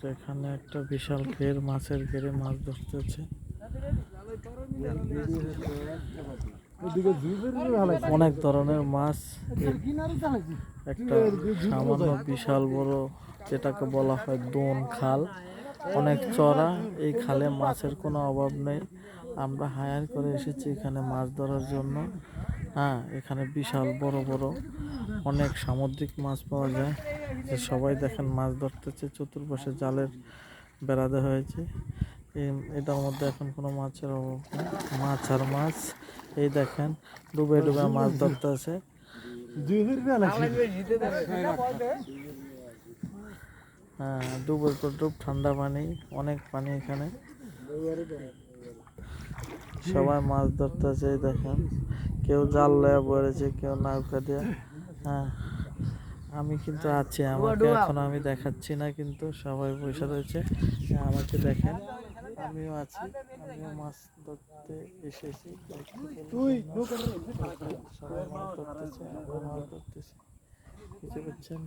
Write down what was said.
যেখানে একটা বিশাল ঘের, মাছের ঘেরে মাছ ধরতেছে। অনেক ধরনের মাছ, একটা সামান্য বিশাল বড় যেটাকে বলা হয় দোন খাল, অনেক চড়া। এই খালে মাছের কোনো অভাব নেই। আমরা হায়ার করে এসেছি এখানে মাছ ধরার জন্য। হ্যাঁ, এখানে বিশাল বড় বড় অনেক সামুদ্রিক মাছ পাওয়া যায়। সবাই দেখেন মাছ ধরতেছে, চতুর্পাশে জালের বেড়া দেওয়া হয়েছে। এটার মধ্যে এখন কোনো মাছের অভাব নেই, মাছ আর মাছ। এই দেখেন ডুবে ডুবে মাছ ধরতেছে। হ্যাঁ, ডুবের পর ডুব, ঠান্ডা পানি, অনেক পানি এখানে। সবাই মাছ ধরতেছে, দেখেন কেউ জাল লয়ে পড়েছে, কেউ নৌকা দিয়ে। হ্যাঁ, আমি কিন্তু আছি, আমাকে এখন আমি দেখাচ্ছি না, কিন্তু সবাই বসে রয়েছে। আমাকে দেখেন, আমিও আছি, আমিও মাছ ধরতে এসেছি। সবাই মাছ ধরতেছে, আমরা মাছ ধরতেছি, বুঝতে পারছেন।